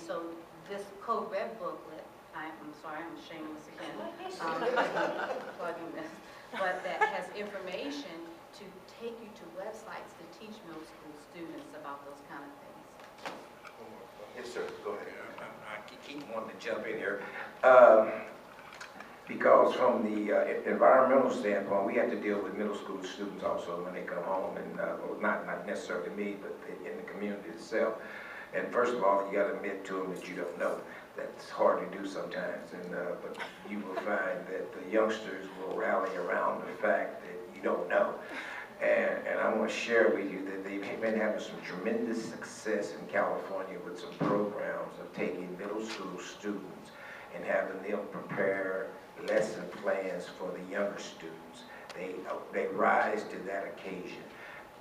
so this Code Red booklet, I'm sorry, I'm shameless again, plugging this, but that has information to take you to websites to teach middle school students about those kind of things. Yes, sir. Go ahead. I keep wanting to jump in here. Because from the environmental standpoint, we have to deal with middle school students also when they come home, and well, not necessarily me, but in the community itself. And first of all, you got to admit to them that you don't know. That's hard to do sometimes, and but you will find that the youngsters will rally around the fact that you don't know. And I want to share with you that they've been having some tremendous success in California with some programs of taking middle school students and having them prepare lesson plans for the younger students. They rise to that occasion.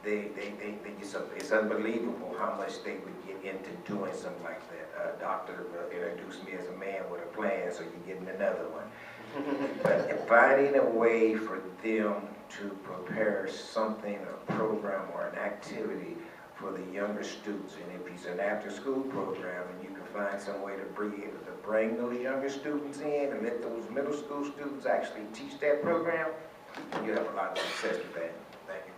It's unbelievable how much they would get into doing something like that. Doctor introduced me as a man with a plan, so you're getting another one. But finding a way for them to prepare something, a program or an activity for the younger students, and if it's an after-school program and you can find some way to be able to bring those younger students in and let those middle school students actually teach that program, you have a lot of success with that. Thank you.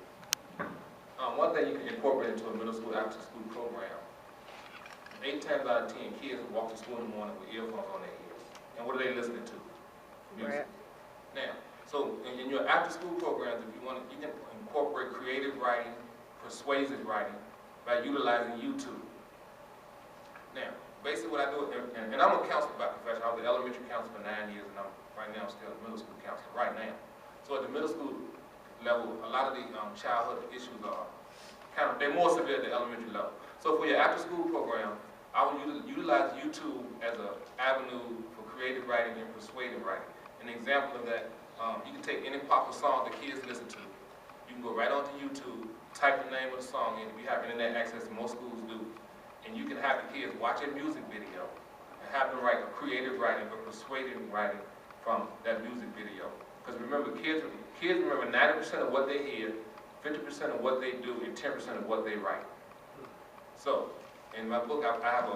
One thing you can incorporate into a middle school after-school program, 8 times out of 10 kids walk to school in the morning with earphones on their ears. And what are they listening to? Music. Right. Now, so in your after-school programs, if you want to, you can incorporate creative writing, persuasive writing by utilizing YouTube. Now, basically what I do, and I'm a counselor by profession. I was an elementary counselor for 9 years, and right now I'm still a middle school counselor right now. So at the middle school level, a lot of the childhood issues are they're more severe at the elementary level. So for your after-school program, I would utilize YouTube as an avenue for creative writing and persuasive writing. An example of that, you can take any popular song the kids listen to. You can go right onto YouTube, type the name of the song in. If you have internet access, most schools do. And you can have the kids watch a music video and have them write a creative writing or persuasive writing from that music video. Because remember, kids remember 90% of what they hear, 50% of what they do, and 10% of what they write. So, in my book, I have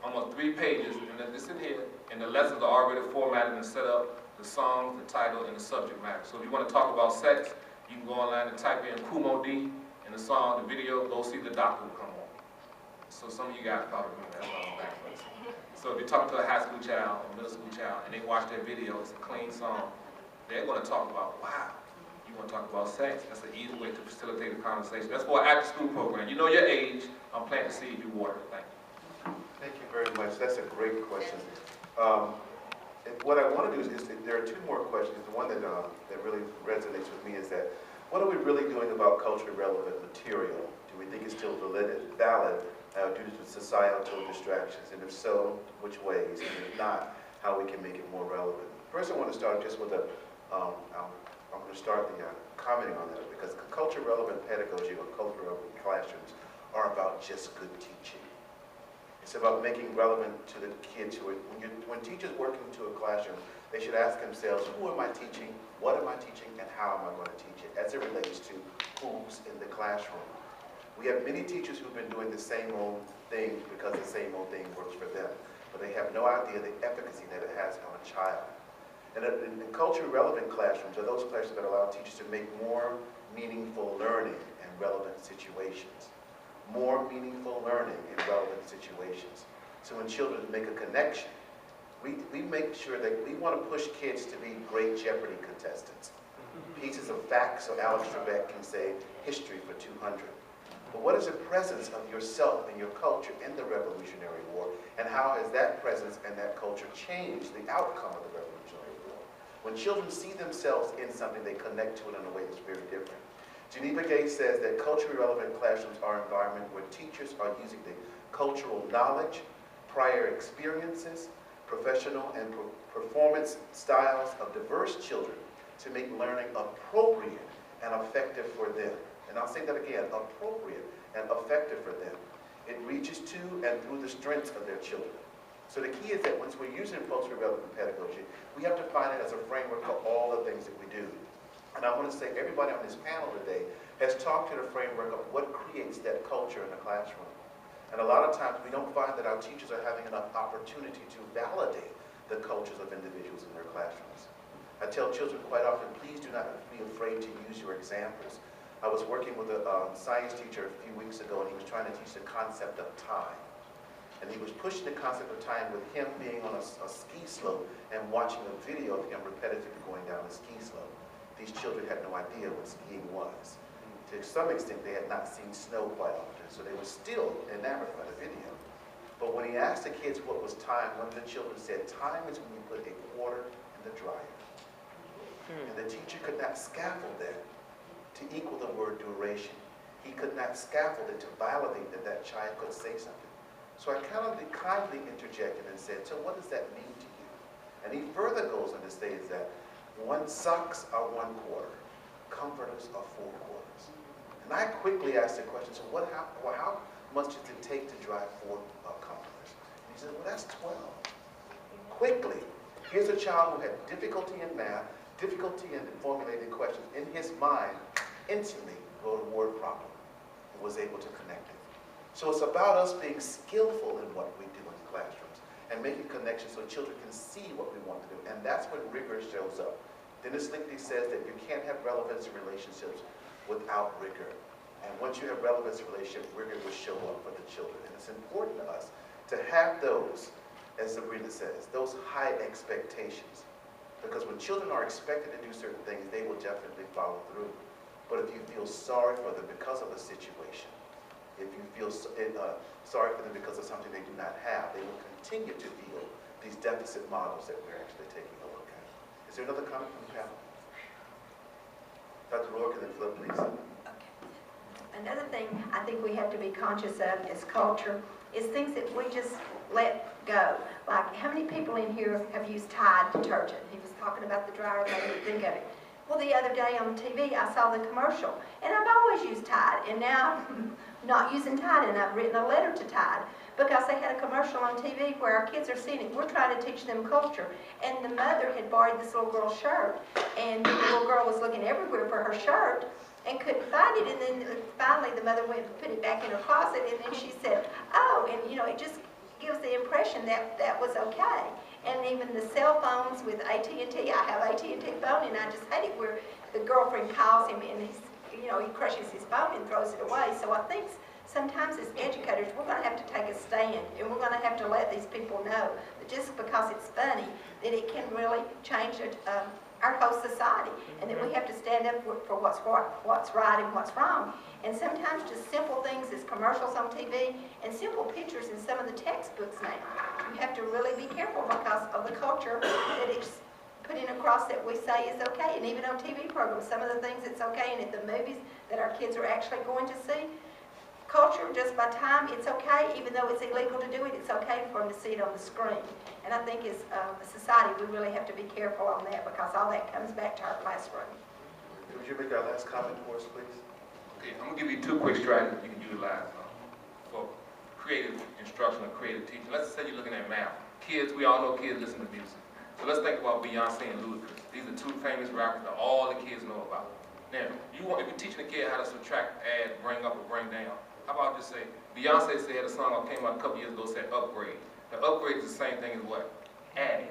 almost 3 pages, and it's in here, and the lessons are already formatted and set up, the song, the title, and the subject matter. So if you want to talk about sex, you can go online and type in Kumo D, and the song, the video, go see the doctor will come on. So some of you guys probably remember that song backwards. So if you're talking to a high school child or middle school child, and they watch that video, it's a clean song, they're going to talk about, wow, you want to talk about sex? That's an easy way to facilitate a conversation. That's for an after-school program. You know your age. I'm planting the seed, you water it. Thank you. Thank you very much. That's a great question. What I want to do is there are 2 more questions. The one that really resonates with me is that, what are we really doing about culturally relevant material? Do we think it's still valid due to societal distractions? And if so, which ways? And if not, how we can make it more relevant? First, I want to start just with I'm going to start commenting on that, because culturally relevant pedagogy or culturally relevant classrooms are about just good teaching. It's about making relevant to the kids when teachers work into a classroom, they should ask themselves, who am I teaching, what am I teaching, and how am I going to teach it, as it relates to who's in the classroom. We have many teachers who've been doing the same old thing because the same old thing works for them, but they have no idea the efficacy that it has on a child. And in culturally relevant classrooms are those classrooms that allow teachers to make more meaningful learning in relevant situations. More meaningful learning in relevant situations. So when children make a connection, we make sure that we want to push kids to be great Jeopardy contestants. Pieces of facts, so Alex Trebek can say history for 200. But what is the presence of yourself and your culture in the Revolutionary War, and how has that presence and that culture changed the outcome of the Revolutionary War? When children see themselves in something, they connect to it in a way that's very different. Geneva Gay says that culturally relevant classrooms are an environment where teachers are using the cultural knowledge, prior experiences, professional and performance styles of diverse children to make learning appropriate and effective for them. And I'll say that again, appropriate and effective for them. It reaches to and through the strengths of their children. So the key is that once we're using culturally relevant pedagogy, we have to find it as a framework for all the things that we do. And I want to say everybody on this panel today has talked to the framework of what creates that culture in the classroom. And a lot of times we don't find that our teachers are having enough opportunity to validate the cultures of individuals in their classrooms. I tell children quite often, please do not be afraid to use your examples. I was working with a science teacher a few weeks ago, and he was trying to teach the concept of time. And he was pushing the concept of time with him being on a ski slope and watching a video of him repetitively going down the ski slope. These children had no idea what skiing was. To some extent, they had not seen snow quite often, so they were still enamored by the video. But when he asked the kids what was time, one of the children said, time is when you put a quarter in the dryer. And the teacher could not scaffold that to equal the word duration. He could not scaffold it to validate that that child could say something. So I kindly interjected and said, so what does that mean to you? And he further goes on to say is that socks are 1 quarter, comforters are 4 quarters. And I quickly asked the question, so how much does it take to dry 4 comforters? And he said, well, that's 12. Quickly, here's a child who had difficulty in math, difficulty in formulating questions. In his mind, instantly wrote a word problem and was able to connect it. So it's about us being skillful in what we do in classrooms and making connections so children can see what we want to do. And that's when rigor shows up. Dennis Linkty says that you can't have relevance in relationships without rigor. And once you have relevance in relationship, rigor will show up for the children. And it's important to us to have those, as Sabrina says, those high expectations. Because when children are expected to do certain things, they will definitely follow through. But if you feel sorry for them because of a situation, if you feel sorry for them because of something they do not have, they will continue to feel these deficit models that we're actually taking a look at. Is there another comment from the panel? Dr. Rourke, and then Flip, please. Okay. Another thing I think we have to be conscious of as culture is things that we just let go. Like, how many people in here have used Tide detergent? He was talking about the dryer, they didn't think of it. Well, the other day on TV, I saw the commercial, and I've always used Tide, and now I'm not using Tide, and I've written a letter to Tide because they had a commercial on TV where our kids are seeing it. We're trying to teach them culture, and the mother had borrowed this little girl's shirt, and the little girl was looking everywhere for her shirt and couldn't find it, and then finally the mother went and put it back in her closet, and then she said, oh, and you know, it just gives the impression that that was okay. And even the cell phones with AT&T, I have AT&T phone, and I just hate it where the girlfriend calls him and he's, you know, he crushes his phone and throws it away. So I think sometimes as educators, we're going to have to take a stand, and we're going to have to let these people know that just because it's funny, that it can really change our whole society, and that we have to stand up for what's right and what's wrong. And sometimes just simple things as commercials on TV and simple pictures in some of the textbooks now. You have to really be careful because of the culture that it's putting across that we say is okay. And even on TV programs, some of the things it's okay, and at the movies that our kids are actually going to see, culture just by time, it's okay. Even though it's illegal to do it, it's okay for them to see it on the screen. And I think as a society, we really have to be careful on that because all that comes back to our classroom. Would you make our last comment for us, please? Okay, I'm going to give you 2 quick strategies you can utilize for creative instruction or creative teaching. Let's say you're looking at math. Kids, we all know kids listen to music. So let's think about Beyonce and Ludacris. These are 2 famous rappers that all the kids know about. Now, if you're teaching a kid how to subtract, add, bring up, or bring down, how about just say, Beyonce said a song that came out a couple years ago said upgrade. The upgrade is the same thing as what? Adding.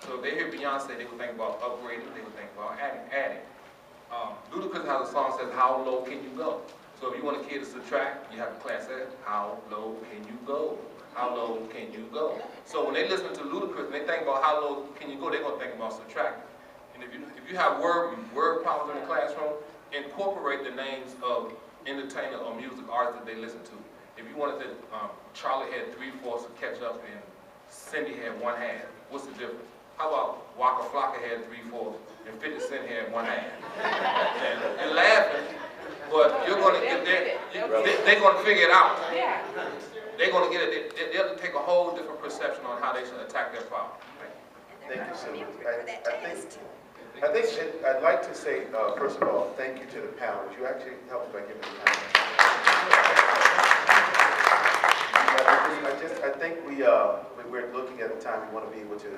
So if they hear Beyonce, they would think about upgrading, they would think about adding. Ludacris has a song that says, how low can you go? So if you want a kid to subtract, you have a class that, how low can you go? How low can you go? So when they listen to Ludacris and they think about how low can you go, they're going to think about subtracting. And if you have word problems in the classroom, incorporate the names of entertainer or music artists that they listen to. If you wanted to, Charlie had 3/4 of ketchup and Cindy had 1/2, what's the difference? How about Waka Flocka had 3/4 and 50 Cent had 1/2? And you're laughing, but you're going to get there. They're going to figure it out. Yeah. They're going to get it. They'll take a whole different perception on how they should attack their problem. Thank you, Sue. I think I'd like to say, first of all, thank you to the panel. Would you actually help by giving me a hand? I think we're looking at the time we want to be able to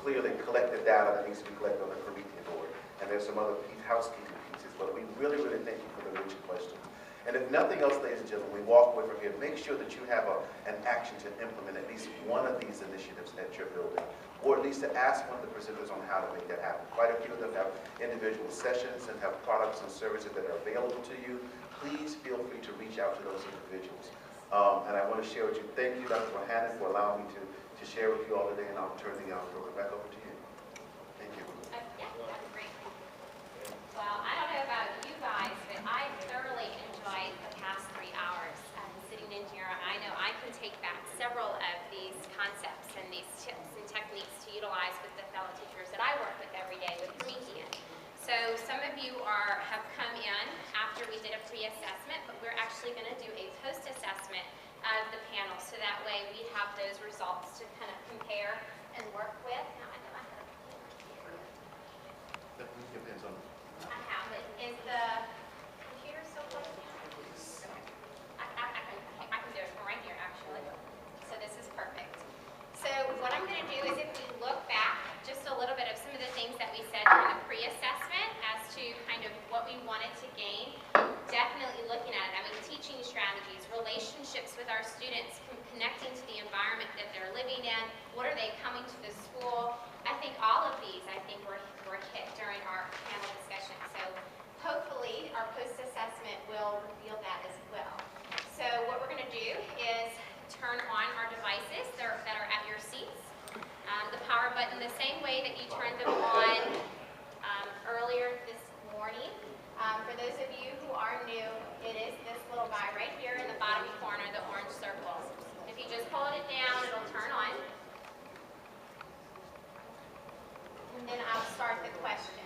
clearly collect the data that needs to be collected on the Promethean board. And there's some other housekeeping pieces, but we really, really thank you for the rich questions. And if nothing else, ladies and gentlemen, we walk away from here, make sure that you have an action to implement at least one of these initiatives at your building, or at least to ask one of the presenters on how to make that happen. Quite a few of them have individual sessions and have products and services that are available to you. Please feel free to reach out to those individuals. And I want to share with you, thank you, Dr. Mohannan, for allowing me to share with you all today, and I'll turn the program back over to you. Thank you. Yeah, that's great. Well, I don't know about you guys, but I thoroughly enjoyed the past 3 hours sitting in here. I know I can take back several of these concepts and these tips and techniques to utilize with the fellow teachers that I work with every day with Promethean. So some of you have come in after we did a pre-assessment, but we're actually going to do a post-assessment of the panel, so that way we have those results to kind of compare and work with. Now, I know I have Your pen's on. I have it. Is the computer still plugged in? I can do it from right here, actually. So this is perfect. So what I'm going to do is, if we look back just a little bit of some of the things that we said during the pre-assessment as to kind of what we wanted to gain, definitely looking at it. I mean, teaching strategies, relationships with our students, connecting to the environment that they're living in, what are they coming to the school. I think all of these, were hit during our panel discussion. So hopefully our post-assessment will reveal that as well. So what we're going to do is turn on our devices that are at your seats. The power button, the same way that you turned them on earlier this morning. For those of you who are new, it is this little guy right here in the bottom corner, the orange circle. If you just hold it down, it'll turn on. And then I'll start the question.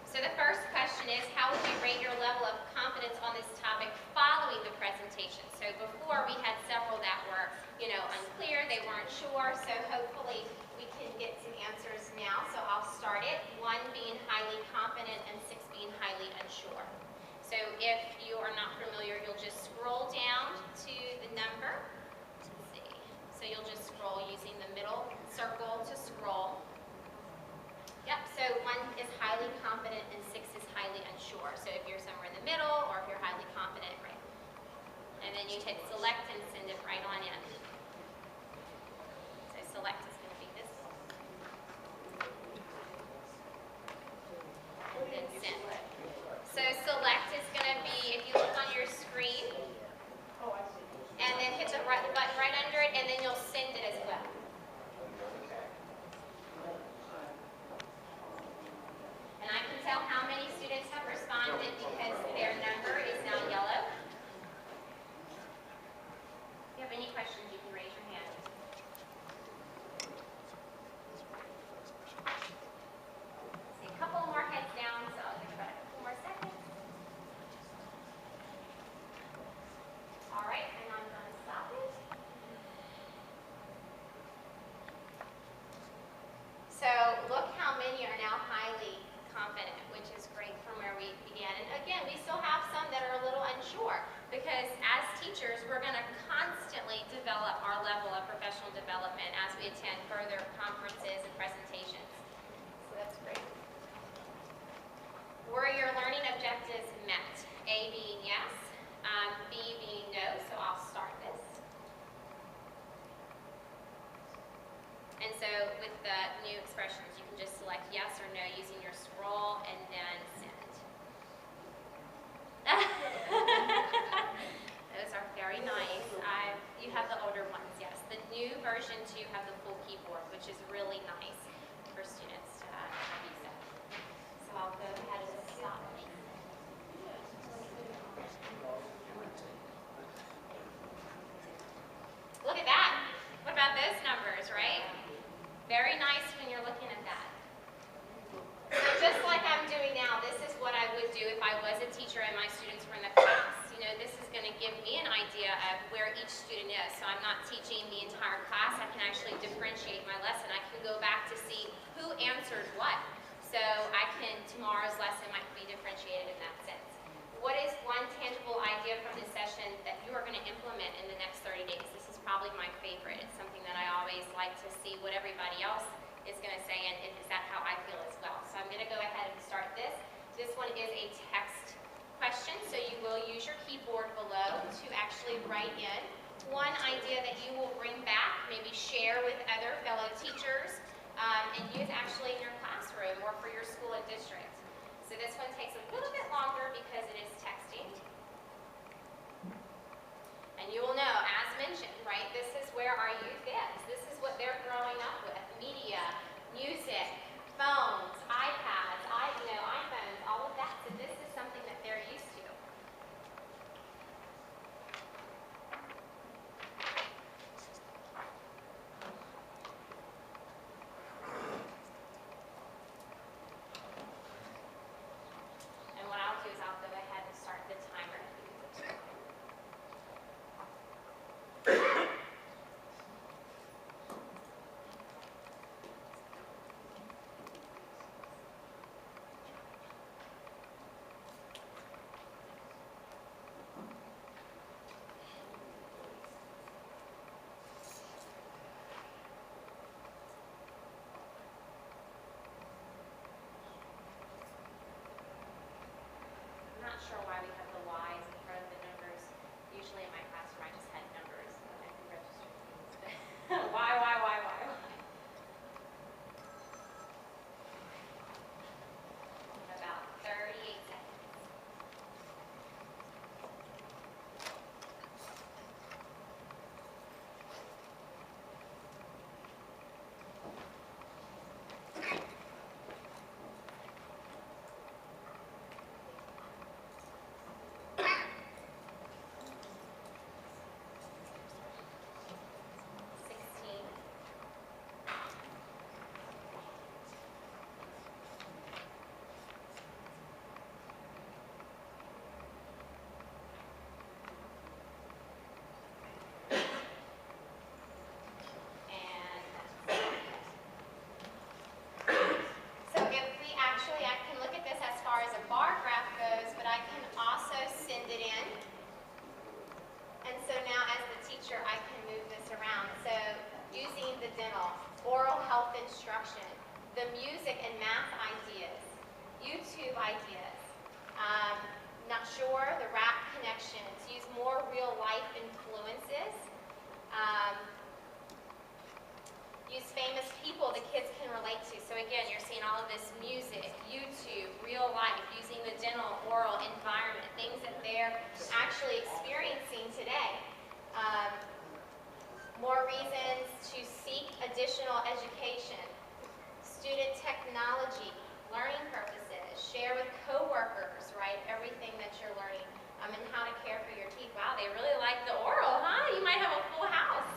So the first question is, how would you rate your level of confidence on this topic following the presentation? So before, we had several that were, unclear, they weren't sure, so hopefully we can get some answers now. So I'll start it, 1 being highly confident and 6 being highly unsure. So if you are not familiar, you'll just scroll down to the number. Let's see. So you'll just scroll using the middle circle to scroll. Yep, so 1 is highly confident and 6 is highly unsure. So if you're somewhere in the middle, or if you're highly confident, right? And then you hit select and send it right on in. So select is going to be this. And then send. So select is going to be, if you look on your screen, and then hit the button right under it, and then you'll send it as well. And I can tell how many students have responded because their number is now yellow. If you have any questions, you can raise your hand. See a couple more heads down, so I'll give it about a couple more seconds. All right, and I'm going to stop it. So look how many are now highly confident, which is great from where we began. And again, we still have some that are a little unsure, because as teachers, we're going to constantly develop our level of professional development as we attend further conferences and presentations. So that's great. Were your learning objectives met? A being yes, B being no, so I'll start this. And so with the new expressions, you can just select yes or no using your scroll and then send. Those are very nice. You have the older ones, yes. The new version 2 have the full keyboard, which is really nice for students to use that. So I'll go ahead and stop. Look at that. What about those numbers, right? Very nice when you're looking at that. So just like I'm doing now, this is what I would do if I was a teacher and my students were in the class. This is going to give me an idea of where each student is. So I'm not teaching the entire class. I can actually differentiate my lesson. I can go back to see who answered what. So tomorrow's lesson might be differentiated in that sense. What is one tangible idea from this session that you are going to implement in the next 30 days? This is probably my favorite. It's something that I always like to see what everybody else is going to say, and is that how I feel as well? So I'm going to go ahead and start this. This one is a text question, so you will use your keyboard below to actually write in one idea that you will bring back, maybe share with other fellow teachers, and use actually in your classroom or for your school and district. So this one takes a little bit longer because it is texting. And you will know, as mentioned, right, this is where our youth is. This is what they're growing up with. Media, music, phones, iPads, iPhones, all of that. So this is something that they're used to. And what I'll do is I'll go ahead and start the timer. I'm not sure why we have the Y's in front of the numbers. Usually in my classroom I just had numbers and I could register things. But why? About 38 seconds. I can move this around. So using the dental, oral health instruction, the music and math ideas, YouTube ideas, not sure, the rap connections, use more real life influences, use famous people the kids can relate to. So again, you're seeing all of this music, YouTube, real life, using the dental, oral environment, things that they're actually experiencing today. More reasons to seek additional education, student technology, learning purposes, share with coworkers, right, everything that you're learning, and how to care for your teeth. Wow, they really like the oral, huh? You might have a full house.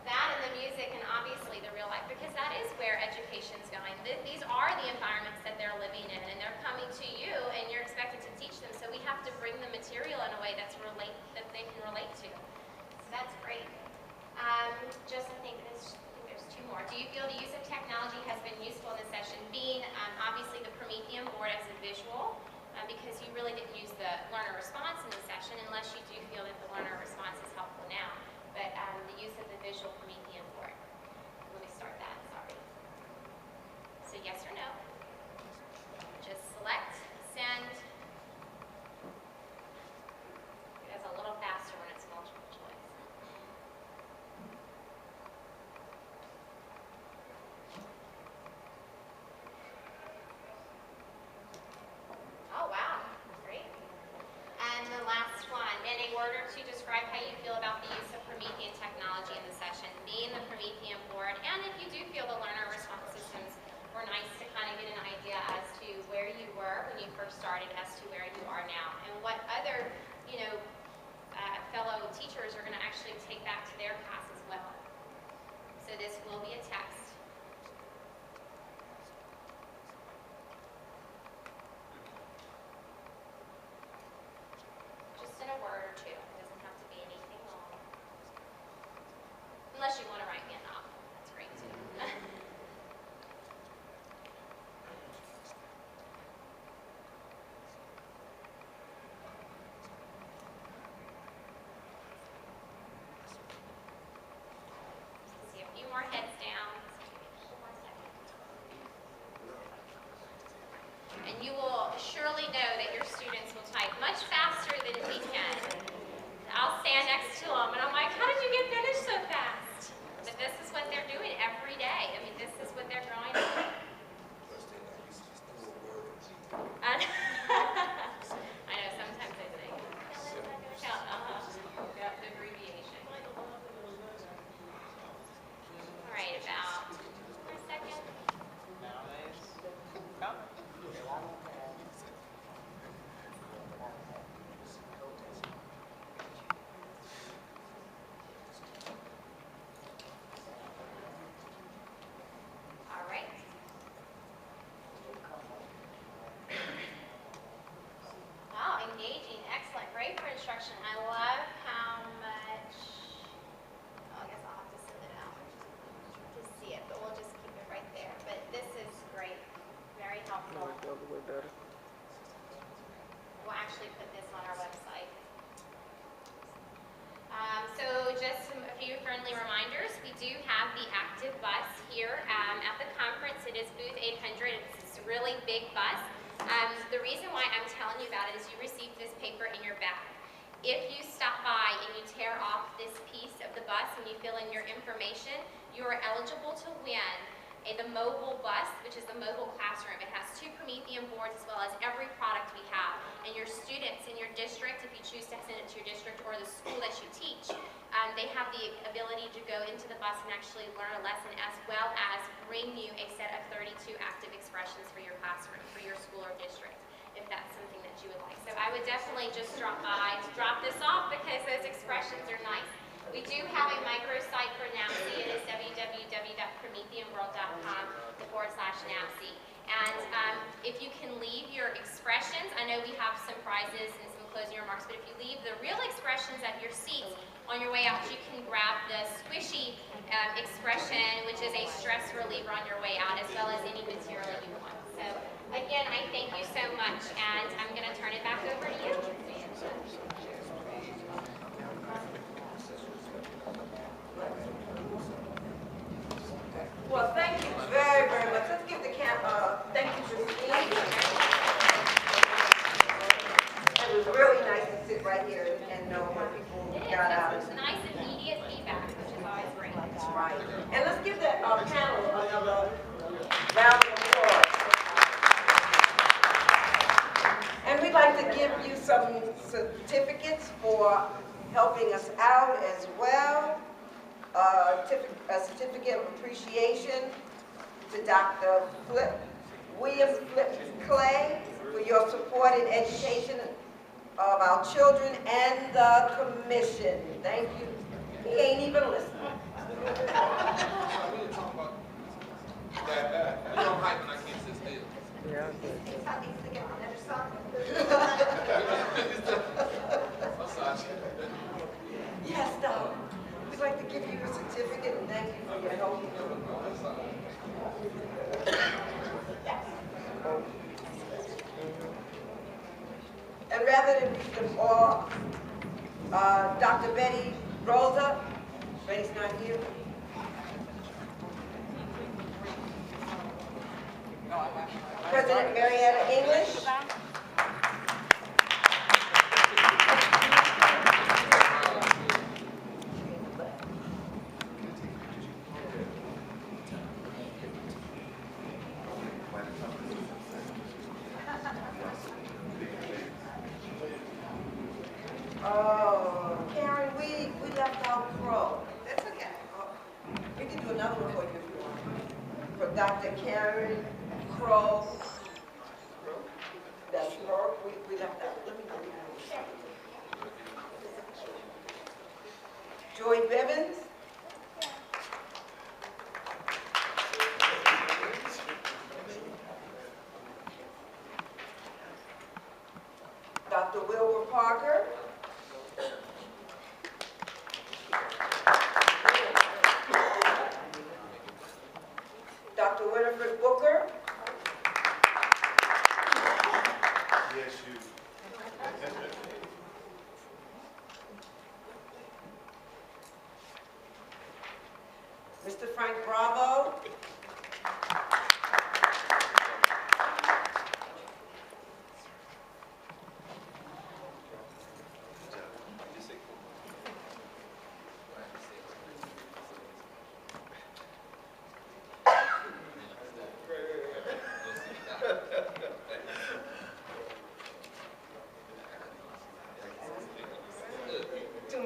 That and the music and obviously the real life, because that is where education's going. These are the environments that they're living in, and they're coming to you, and you're expected to teach them. So we have to bring the material in a way that they can relate to. So that's great. I think there's two more. Do you feel the use of technology has been useful in this session? Being obviously the Promethean board as a visual, because you really didn't use the learner response in this session unless you do feel that the learner response is helpful now. But the use of the visual Promethean board. Let me start that, sorry. So yes or no. Just select, send. It goes a little faster when it's multiple choice. Oh wow, great. And the last one, in a word or two, describe how you feel about the use of Promethean technology in the session, being the Promethean board, and if you do feel the learner response systems were nice to kind of get an idea as to where you were when you first started as to where you are now, and what other, fellow teachers are going to actually take back to their class as well. So this will be a text. Just in a word or two. It doesn't have to be anything long. Unless you want to write me a novel. That's great too. See a few more heads down. 1 more second. and you will surely know that your students will type much faster than we can. I'll stand next to them, and I'm like, how did you get finished so fast? But this is what they're doing every day. I mean, this is what they're growing up. I know, sometimes I think. Yep, the abbreviation. All right, about for a second. All right. Wow, engaging, excellent, great for instruction. I love how much, oh, I guess I'll have to send it out to see it, but we'll just keep it right there. But this is great, very helpful. We'll actually put this on our website. So just a few friendly reminders. We do have the active bus here at the conference. It is booth 800. It's a really big bus. The reason why I'm telling you about it is you received this paper in your bag. If you stop by and you tear off this piece of the bus and you fill in your information, you are eligible to win the mobile bus, which is the mobile classroom. It has 2 Promethean boards as well as every product we have. And your students in your district, if you choose to send it to your district or the school that you teach, they have the ability to go into the bus and actually learn a lesson as well as bring you a set of 32 active expressions for your classroom, for your school or district, if that's something that you would like. So I would definitely just drop by to drop this off because those expressions are nice. We do have a microsite for NABSE. It is www.prometheanworld.com/NABSE. And if you can leave your expressions, I know we have some prizes and some closing remarks, but if you leave the real expressions at your seats on your way out, you can grab the squishy expression, which is a stress reliever on your way out, as well as any material you want. So again, I thank you so much, and I'm going to turn it back over to you. Well, thank you very, very much. Let's give the thank you, Christine. It was really nice to sit right here and know what people got out of it. It's nice immediate feedback, which is always great. That's right. And let's give that panel another round of applause. And we'd like to give you some certificates for helping us out as well. A certificate of appreciation to Dr. William Clay for your support in education of our children and the commission. Thank you. He ain't even listening. We didn't talk about that. You don't hype when I can't sit still. I need to get on the other side. Yes, Doc. We'd like to give you a certificate and thank you for your help. And rather than read them all, Dr. Betty Rosa, Betty's not here. President Marietta English. Oh, Karen, we left out Crow. That's okay. We can do another one for you if you want. For Dr. Karen Crow. That's her. We left out. Let me go. Joy Bivens. Dr. Wilbur Parker. Dr. Winifred Booker. Yes, you. Mr. Frank Bravo.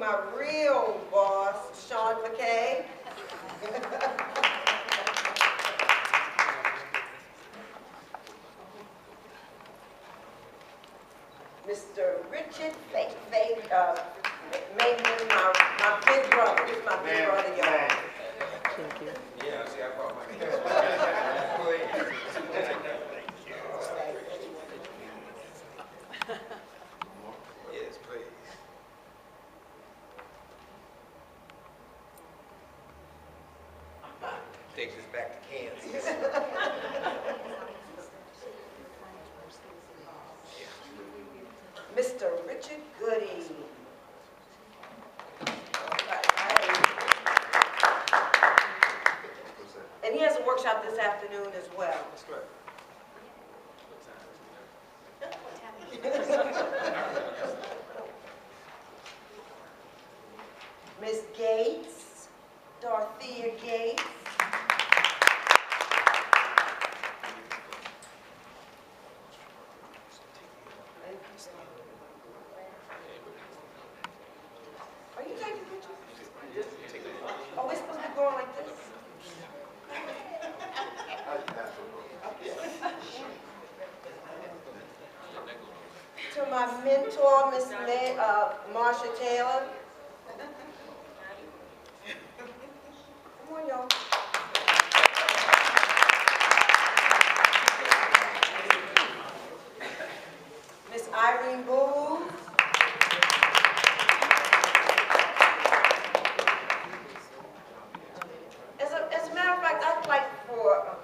my real boss, Sean McKay. Mr. Richard Mayman, my big brother. This is my big brother, y'all. Thank you. Yeah, see, I brought my Yes, please. Takes us back to Kansas. Mr. Richard Goody. And he has a workshop this afternoon as well. That's correct. Miss Gates, Dorothea Gates. Are you taking pictures? Oh, we're supposed to be going like this? To my mentor, Miss Marsha Taylor. Come on, y'all. Miss Irene Booth. As a matter of fact, I'd like for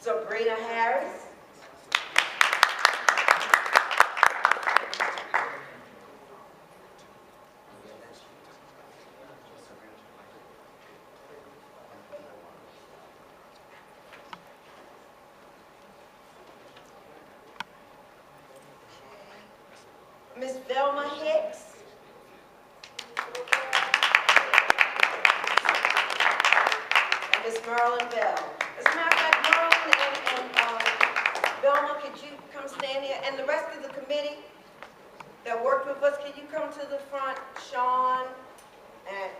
Sabrina Harris. Miss Velma Hicks. And Miss Marilyn Bell. As a matter of fact, Marilyn and Velma, could you come stand here? And the rest of the committee that worked with us, can you come to the front? Sean and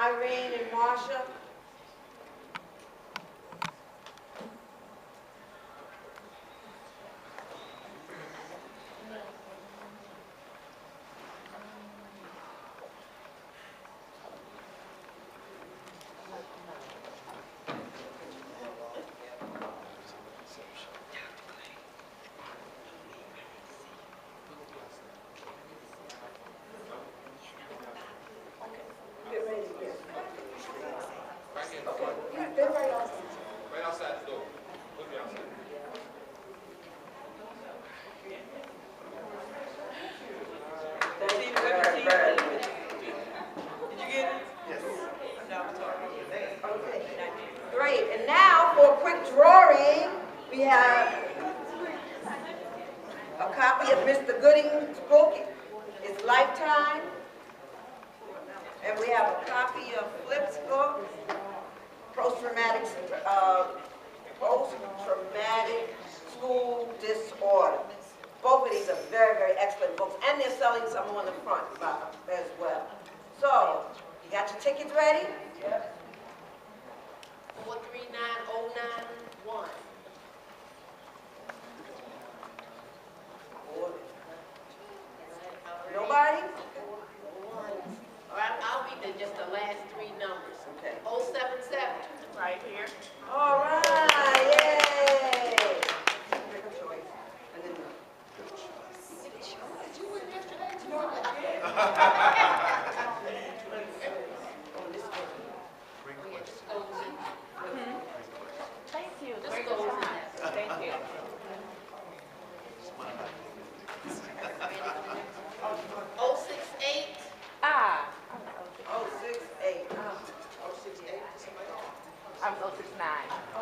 Irene and Marsha. Get ready to get. Right here in the front. Yeah, they're right on. Right outside the door. Look me outside. Okay, great. And now for a quick drawing, we have a copy of Mr. Gooding's book, It's Lifetime. And we have a copy of Flip's book, Post-Traumatic School Disorder. Both of these are very, very excellent books, and they're selling some on the front as well. So, you got your tickets ready? Yep. 439091. Nobody? All right, I'll read just the last three numbers. Okay. 077. Right here. All right, yay! Pick a choice. And then Thank you. Very good time. Thank you. 068. Ah. 068. I'm 069.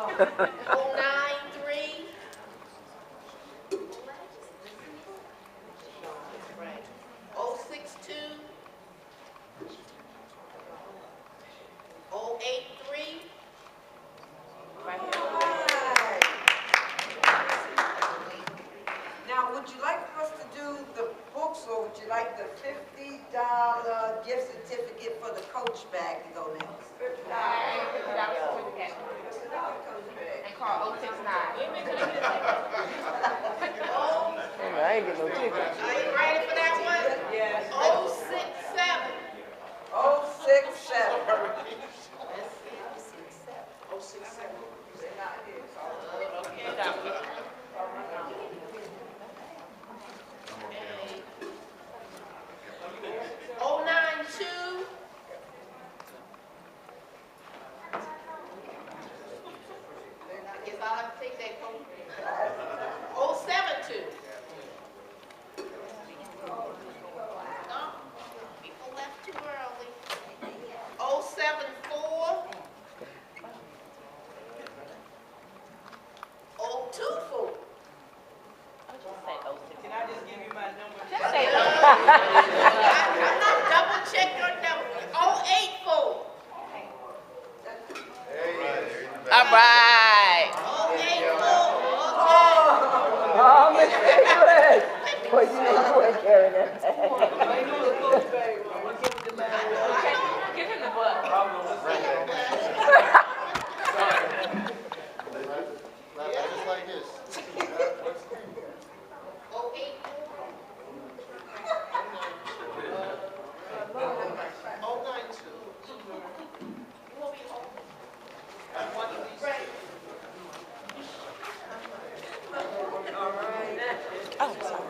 093. Right. 062. 083. Right here. All right. I ain't getting no ticket. Are you ready for that one? Yes. 067. 067. Let's see. 067. They're not here. Okay. Okay. 092. I guess I'll have to take that home. 072. No, people left too early. 074. 024. Can I just give you my number? I'm not double check your number. 084. All right. 084. Oh, Miss Ingrid. Well, you know you ain't carrying that. Give him the book. Just like this. 084. 092. You won't be home. One of these. Oh, sorry.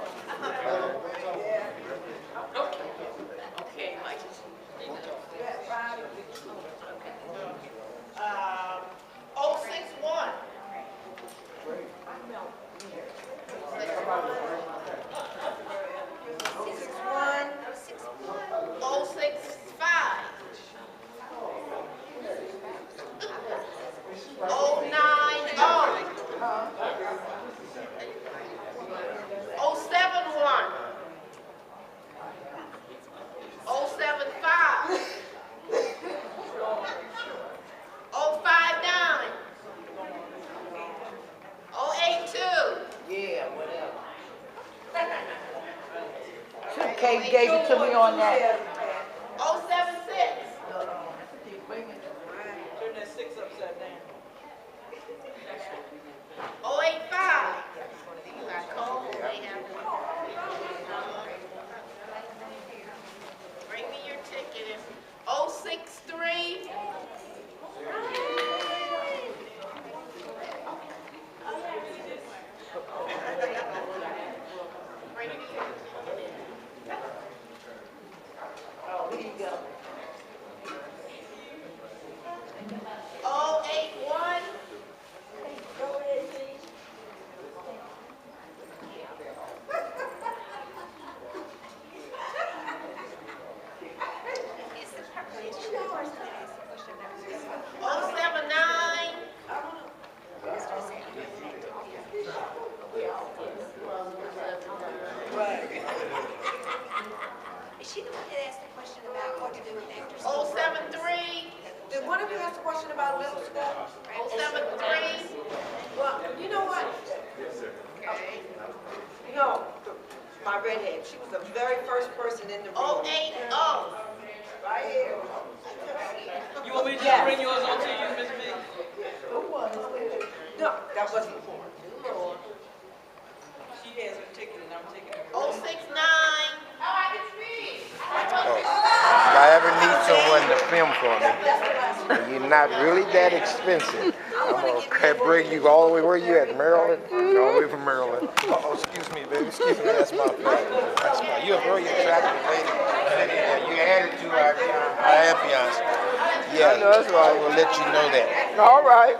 Okay, Mike. 061. 61. 065. 090. 071. 075. 059. 082. Yeah, whatever. Kate gave it to me on that. 076. Turn that 6 upside down. 085. These are cold. They have bring me your ticket. 063. Bring me your ticket. Oh, here you go. 081. Is the preparation 079. Is she the one that asked the question about what to do with after school? 073. Did one of you ask a question about middle school? 073. Well, you know what? Okay. No, my redhead, she was the very first person in the room. 080. Right here. You want me to just bring yours on to you, Miss B? No, that wasn't for her. She has her ticket and I'm taking her. 069. If I ever need someone to film for me, and you're not really that expensive, I'm gonna bring you all the way. Where you at, Maryland? All the way from Maryland. Oh, excuse me, baby. Excuse me. That's my fault. That's my. You're a very attractive lady. You added to our ambiance. Yeah, I will let you know that. All right.